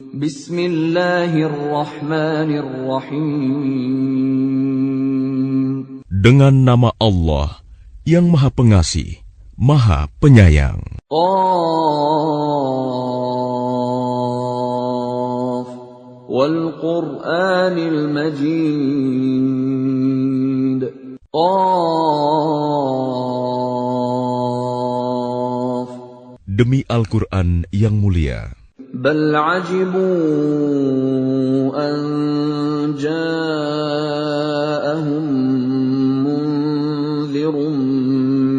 Bismillahirrahmanirrahim. Dengan nama Allah yang Maha Pengasih, Maha Penyayang. Qaf wal Qur'anil Majid. Qaf. Demi Al-Quran yang mulia. Bal ajibu an ja'ahum munzirun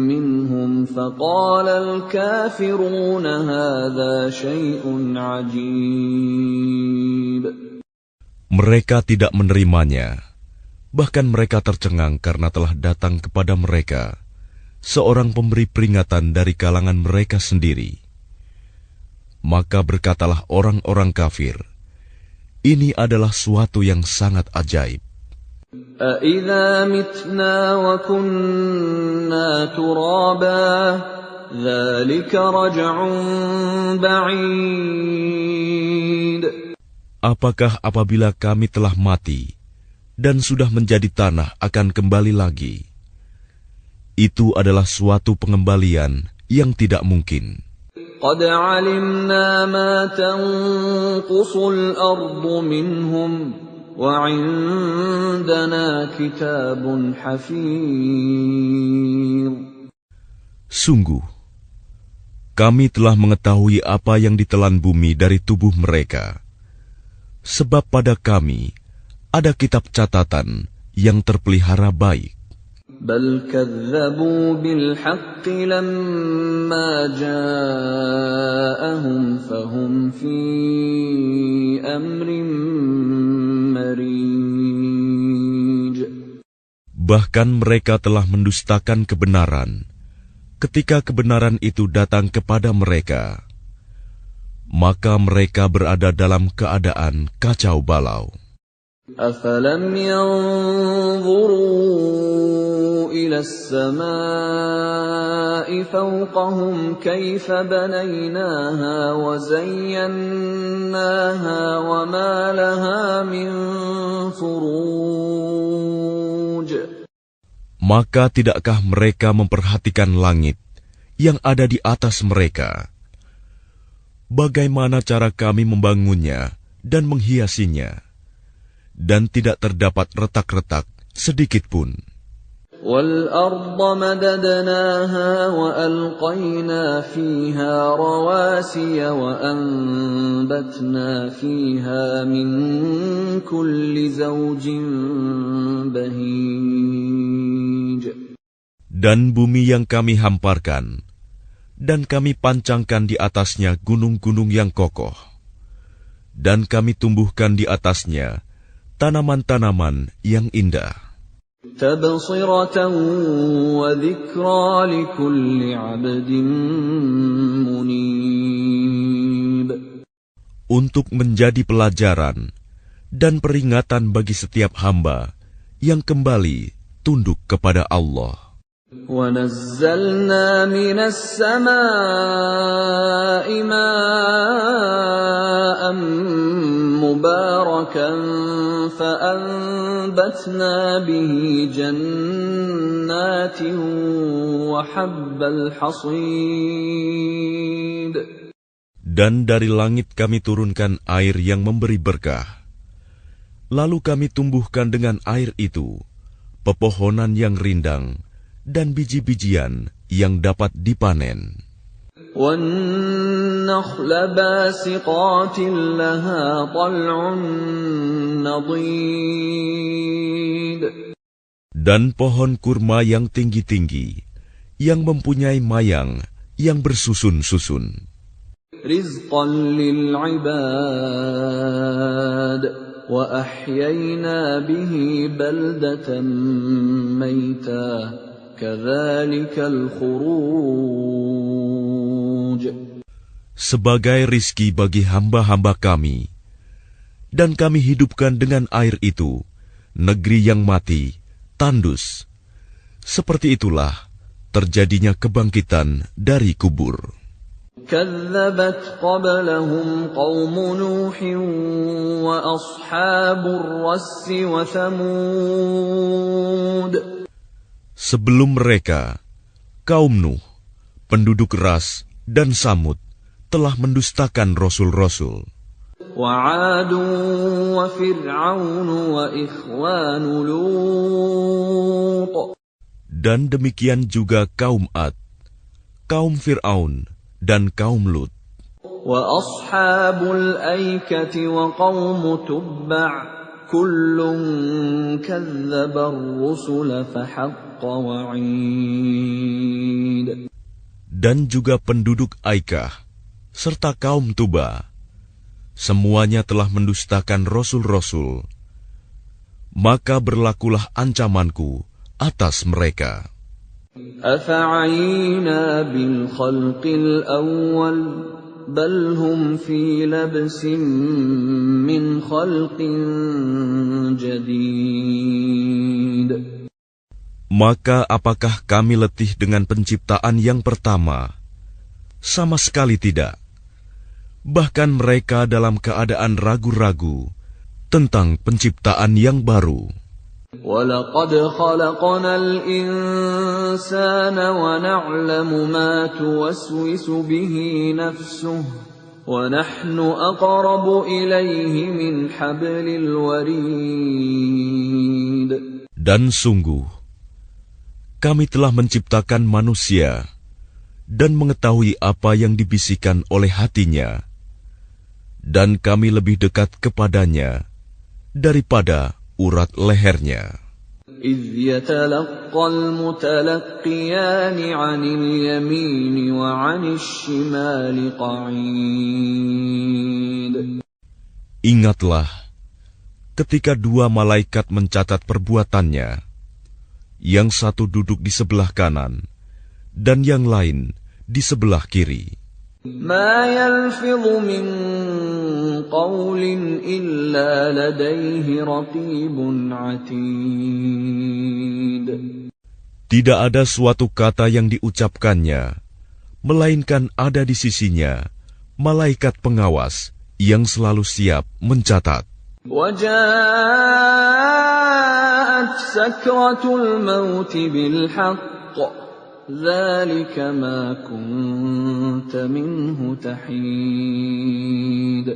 minhum faqala al-kafiruna hadha syai'un ajib. Mereka tidak menerimanya, bahkan mereka tercengang karena telah datang kepada mereka seorang pemberi peringatan dari kalangan mereka sendiri. Maka berkatalah orang-orang kafir, ini adalah suatu yang sangat ajaib. أَإِذَا مِتْنَا وَكُنَّا تُرَابًا ذَلِكَ رَجْعٌ بَعِيدٌ. Apakah apabila kami telah mati dan sudah menjadi tanah akan kembali lagi? Itu adalah suatu pengembalian yang tidak mungkin. قَدْ عَلِمْنَا مَا تَنْقُصُ الْأَرْضُ مِنْهُمْ وَعِنْدَنَا كِتَابٌ حَفِيظٌ. Sungguh, kami telah mengetahui apa yang ditelan bumi dari tubuh mereka. Sebab pada kami ada kitab catatan yang terpelihara baik. بل كذبوا بالحق لما جاءهم فهم في أمر مريج. Bahkan mereka telah mendustakan kebenaran ketika kebenaran itu datang kepada mereka. Maka mereka berada dalam keadaan kacau balau. أَفَلَمْ يَنْظُرُوا إِلَى السَّمَاءِ فَوْقَهُمْ كَيْفَ بَنَيْنَاهَا وَزَيَّنَّاهَا وَمَا لَهَا مِنْ فُرُوجٍ. Maka tidakkah mereka memperhatikan langit yang ada di atas mereka? Bagaimana cara kami membangunnya dan menghiasinya? Dan tidak terdapat retak-retak sedikit pun. وَالْأَرْضَ مَدَدْنَاهَا وَأَلْقَيْنَا فِيهَا رَوَاسِيَ وَأَنبَتْنَا فِيهَا مِنْ كُلِّ زَوْجٍ بَهِيجٍ. Dan bumi yang kami hamparkan, dan kami pancangkan di atasnya gunung-gunung yang kokoh, dan kami tumbuhkan di atasnya tanaman-tanaman yang indah. تَبْصِرَةً وَذِكْرَى لِكُلِّ عَبْدٍ مُنِيبٍ. Untuk menjadi pelajaran dan peringatan bagi setiap hamba yang kembali tunduk kepada Allah. وَنَزَّلْنَا مِنَ السَّمَاءِ مَاءً مُبَارَكًا فَأَنبَتْنَا بِهِ جَنَّاتٍ وَحَبَّ الْحَصِيدِ. Dan dari langit kami turunkan air yang memberi berkah. Lalu kami tumbuhkan dengan air itu pepohonan yang rindang dan biji-bijian yang dapat dipanen. وَالنَّخْلَ بَاسِقَاتٍ لَهَا طَلْعٌ نَضِيدٌ. Dan pohon kurma yang tinggi-tinggi, yang mempunyai mayang yang bersusun-susun. رِزْقًا لِلْعِبَادِ وَأَحْيَيْنَا بِهِ بَلْدَةً مَيْتًا كَذَلِكَ الْخُرُوجُ. Sebagai rizki bagi hamba-hamba kami, dan kami hidupkan dengan air itu negeri yang mati, tandus. Seperti itulah terjadinya kebangkitan dari kubur. كذبت قبلهم قوم نوح وأصحاب الرس وثمود. Sebelum mereka, kaum Nuh, penduduk Ras dan Samud telah mendustakan rasul-rasul. وعاد وفرعون وإخوان لوط. Dan demikian juga kaum Ad, kaum Fir'aun, dan kaum Lut. وأصحاب الأيكة وقوم تبع كل كذب الرسل فحق وعيد. Dan juga penduduk Aikah, serta kaum Tuba, semuanya telah mendustakan rasul-rasul. Maka berlakulah ancamanku atas mereka. أفعينا بالخلق الأول بل هم في لبس من خلق جديد. Maka apakah kami letih dengan penciptaan yang pertama? Sama sekali tidak. Bahkan mereka dalam keadaan ragu-ragu tentang penciptaan yang baru. وَلَقَدْ خَلَقْنَا الْإِنسَانَ وَنَعْلَمُ مَا تُوَسْوِسُ بِهِ نَفْسُهُ وَنَحْنُ أَقْرَبُ إِلَيْهِ مِنْ حَبْلِ الْوَرِيدِ. Dan sungguh, kami telah menciptakan manusia dan mengetahui apa yang dibisikkan oleh hatinya, dan kami lebih dekat kepadanya daripada urat lehernya. إِذْ يَتَلَقَّى الْمُتَلَقِّيَانِ عَنِ الْيَمِينِ وَعَنِ الشِّمَالِ قَعِيدٌ. Ingatlah ketika dua malaikat mencatat perbuatannya, yang satu duduk di sebelah kanan dan yang lain di sebelah kiri. مَا يَلْفِظُ مِنْ قَوْلٍ إِلَّا لَدَيْهِ رَقِيبٌ عَتِيدٌ. Tidak ada suatu kata yang diucapkannya, melainkan ada di sisinya malaikat pengawas yang selalu siap mencatat. وَجَاءَتْ سَكْرَةُ الْمَوْتِ بِالْحَقِّ ذَلِكَ مَا كُنْتَ مِنْهُ تَحِيدٌ.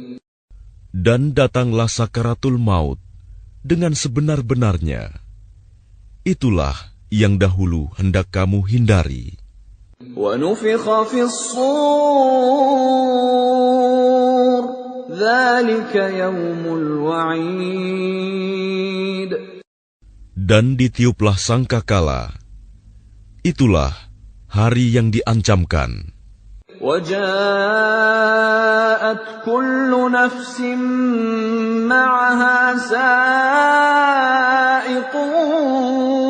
Dan datanglah sakaratul maut dengan sebenar-benarnya. Itulah yang dahulu hendak kamu hindari. وَنُفِخَ فِي الصُّورِ ذَلِكَ يَوْمُ الْوَعِيدِ. Dan ditiuplah sangkakala. Itulah hari yang diancamkan. وَجَاءَتْ كُلُّ نَفْسٍ مَّعَهَا سَائِقٌ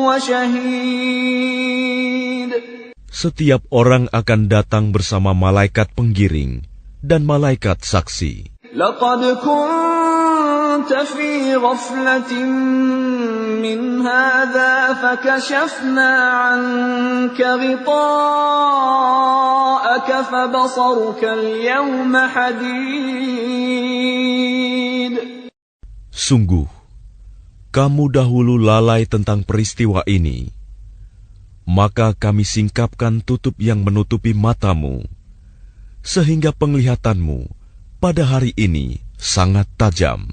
وَشَهِيدٌ. Setiap orang akan datang bersama malaikat penggiring dan malaikat saksi. لَقَدْ كُنتَ فِي غَفْلَةٍ مِّنْ هَذَا فَكَشَفْنَا عَنكَ غِطَاءَكَ فَبَصَرُكَ الْيَوْمَ حَدِيدٌ. Sungguh, kamu dahulu lalai tentang peristiwa ini. Maka kami singkapkan tutup yang menutupi matamu, sehingga penglihatanmu pada hari ini sangat tajam.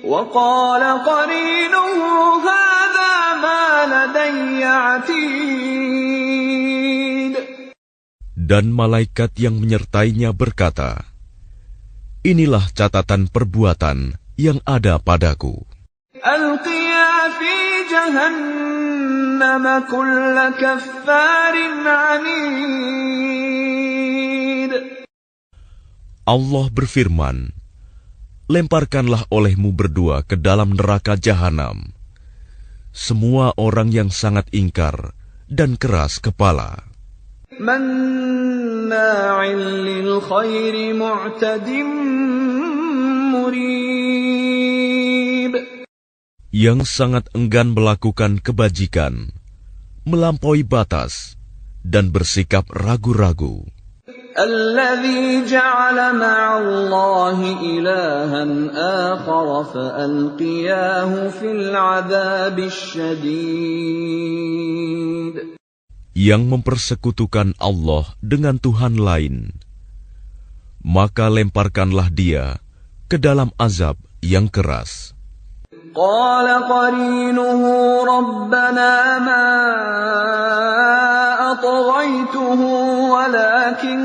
وَقَالَ قَرِينُهُ هَذَا مَا لَدَيَّ عَتِيدٌ. Dan malaikat yang menyertainya berkata, inilah catatan perbuatan yang ada padaku. أَلْقِيَا فِي جَهَنَّمَ كُلَّ كَفَّارٍ عَنِيدٍ. Allah berfirman, lemparkanlah olehmu berdua ke dalam neraka jahanam semua orang yang sangat ingkar dan keras kepala, مَنَّاعٍ لِلْخَيْرِ مُعْتَدٍ مُرِيبٍ. yang sangat enggan melakukan kebajikan, melampaui batas, dan bersikap ragu-ragu. الذي جعل مع الله إلها آخر فألقياه في العذاب الشديد. Yang mempersekutukan Allah dengan Tuhan lain, maka lemparkanlah dia ke dalam azab yang keras. قال قرينه ربنا ما أطغيته ولكن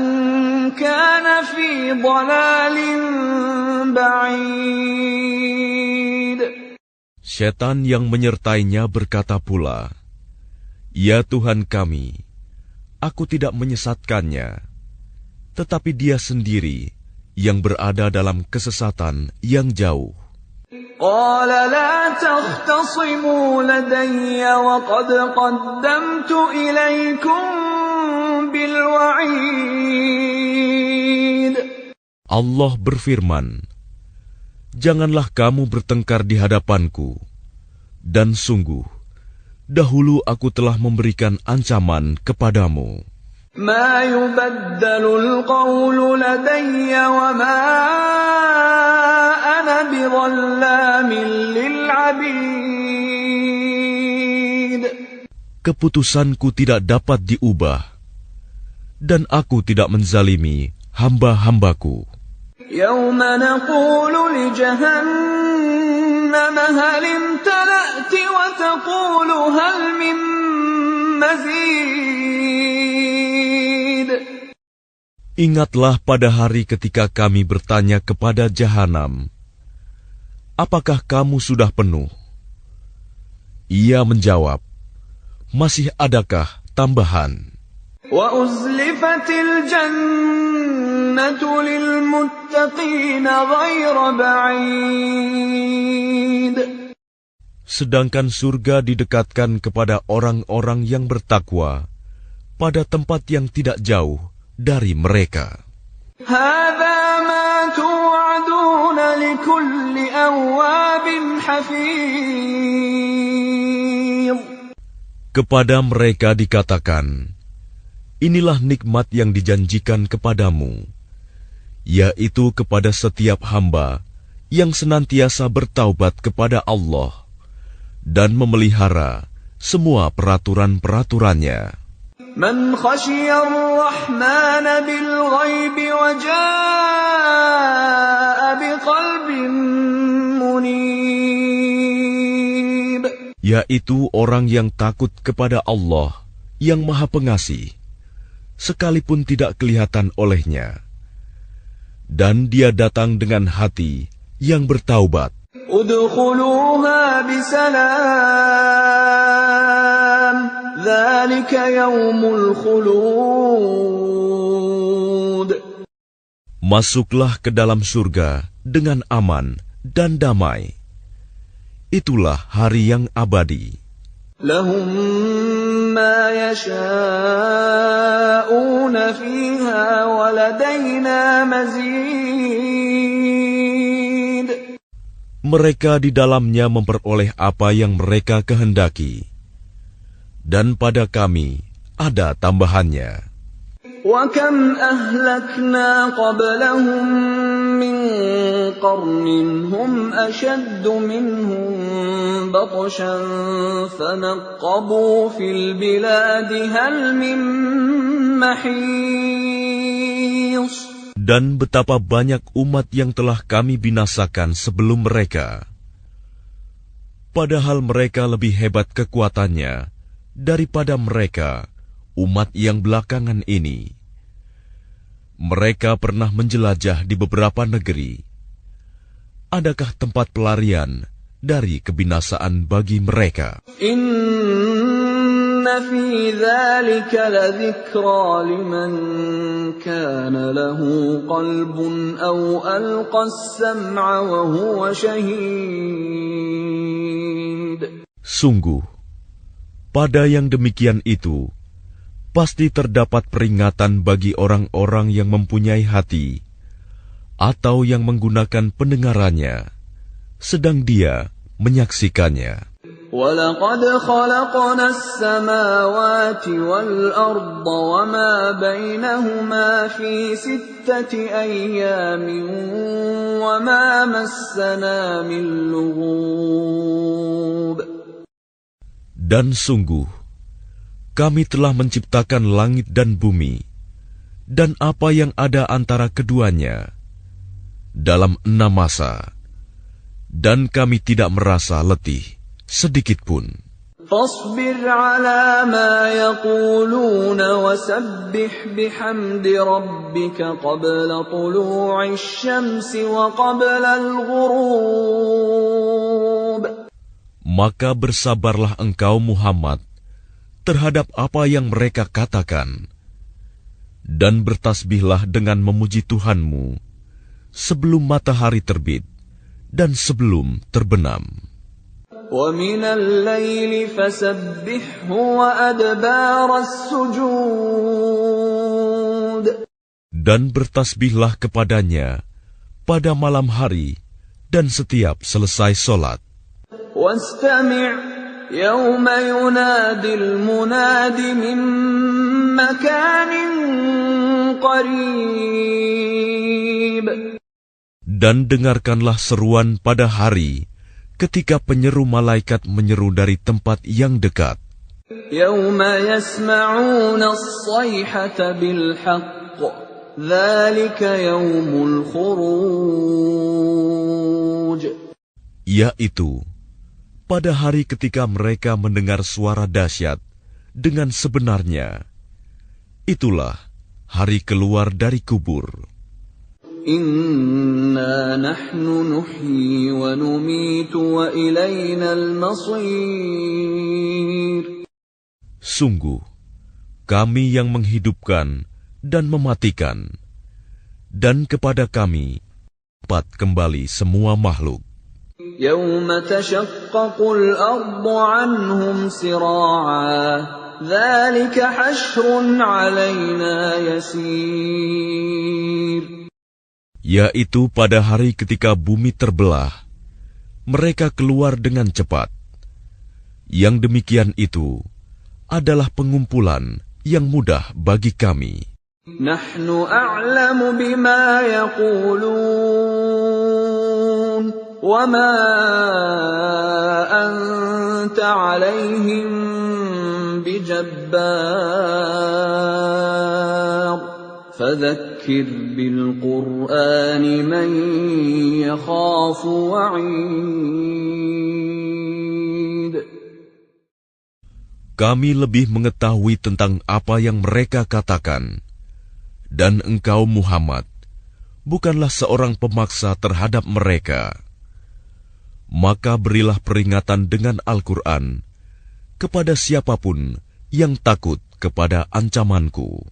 كان في ضلال بعيد. Setan yang menyertainya berkata pula, "Ya Tuhan kami, aku tidak menyesatkannya, tetapi dia sendiri yang berada dalam kesesatan yang jauh." قال لا تختصموا لدي وقد قدمت إليكم بالوعيد. Allah berfirman, "Janganlah kamu bertengkar di hadapanku, dan sungguh, dahulu aku telah memberikan ancaman kepadamu. ما يبدل القول لدي وما أنا بظلام للعبيد." Keputusanku tidak dapat diubah, dan aku tidak menzalimi hamba-hambaku. يوم نقول لجهنم هل امتلأت وتقول هل من مزيد. Ingatlah pada hari ketika kami bertanya kepada Jahanam, "Apakah kamu sudah penuh?" Ia menjawab, "Masih adakah tambahan?" وَأُزْلِفَتِ الْجَنَّةُ لِلْمُتَّقِينَ غَيْرَ بَعِيدٍ. Sedangkan surga didekatkan kepada orang-orang yang bertakwa pada tempat yang tidak jauh dari mereka. هَذَا مَا تُوعَدُونَ لِكُلِّ أَوَّابٍ حَفِيظٍ. Kepada mereka dikatakan, "Inilah nikmat yang dijanjikan kepadamu, yaitu kepada setiap hamba yang senantiasa bertaubat kepada Allah dan memelihara semua peraturan-peraturannya." من خشي الرحمن بالغيب وجاء بقلب منيب. Yaitu orang yang takut kepada Allah yang Maha Pengasih, sekalipun tidak kelihatan olehnya, dan dia datang dengan hati yang bertaubat. ادخلوها بسلام ذلك يوم الخلود. Masuklah ke dalam surga dengan aman dan damai. Itulah hari yang abadi. لهم ما يشاءون فيها ولدينا مزيد. Mereka di dalamnya memperoleh apa yang mereka kehendaki, dan pada kami ada tambahannya. وَكَمْ أَهْلَكْنَا قَبْلَهُمْ مِنْ قَرْنٍ هُمْ أَشَدُّ مِنْهُمْ بَطْشًا فَنَقَّبُوا فِي الْبِلَادِ هَلْ مِنْ مَحِيصٍ. Dan betapa banyak umat yang telah kami binasakan sebelum mereka, padahal mereka lebih hebat kekuatannya daripada mereka, umat yang belakangan ini. Mereka pernah menjelajah di beberapa negeri. Adakah tempat pelarian dari kebinasaan bagi mereka? Inna fi dzalika ladzikra liman kana lahu qalbun aw alqa as-sam'a wa huwa shahid. Sungguh, pada yang demikian itu pasti terdapat peringatan bagi orang-orang yang mempunyai hati atau yang menggunakan pendengarannya, sedang dia menyaksikannya. وَلَقَدْ خَلَقْنَا السَّمَاوَاتِ وَالْأَرْضَ وَمَا بَيْنَهُمَا فِي 6 أَيَّامٍ وَمَا مَسَّنَا مِن لُّغُوبٍ. Dan sungguh, kami telah menciptakan langit dan bumi, dan apa yang ada antara keduanya, dalam 6 masa, dan kami tidak merasa letih sedikitpun. فاصبر على ما يقولون وسبح بحمد ربك قبل طلوع الشمس وقبل الغروب. Maka bersabarlah engkau Muhammad terhadap apa yang mereka katakan, dan bertasbihlah dengan memuji Tuhanmu sebelum matahari terbit dan sebelum terbenam. وَمِنَ اللَّيْلِ فَسَبِّحْهُ وَأَدْبَارَ السُّجُودِ. Dan bertasbihlah kepadanya pada malam hari dan setiap selesai solat. وَاسْتَمِعْ يَوْمَ يُنَادِ الْمُنَادِ مِن مَّكَانٍ قَرِيبٍ. Dan dengarkanlah seruan pada hari ketika penyeru malaikat menyeru dari tempat yang dekat. يَوْمَ يَسْمَعُونَ الصَّيْحَةَ بِالْحَقِّ ذَلِكَ يَوْمُ الْخُرُوجِ. Yaitu pada hari ketika mereka mendengar suara dahsyat dengan sebenarnya. Itulah hari keluar dari kubur. Inna nahnu nuhyi wa numitu wa ilayna al-masir. Sungguh, kami yang menghidupkan dan mematikan, dan kepada kami dapat kembali semua makhluk. Yawma tashaqqaqul ardu anhum sira'a, dzalika hashrun 'alaina yasir. Yaitu pada hari ketika bumi terbelah, mereka keluar dengan cepat. Yang demikian itu adalah pengumpulan yang mudah bagi kami. Nahnu a'lamu bima yaqulun, wa ma anta 'alaihim bijabbar. فذكر بالقرآن من يخاف وعيد. Kami lebih mengetahui tentang apa yang mereka katakan, dan engkau Muhammad bukanlah seorang pemaksa terhadap mereka. Maka berilah peringatan dengan Al-Quran kepada siapapun yang takut kepada ancamanku.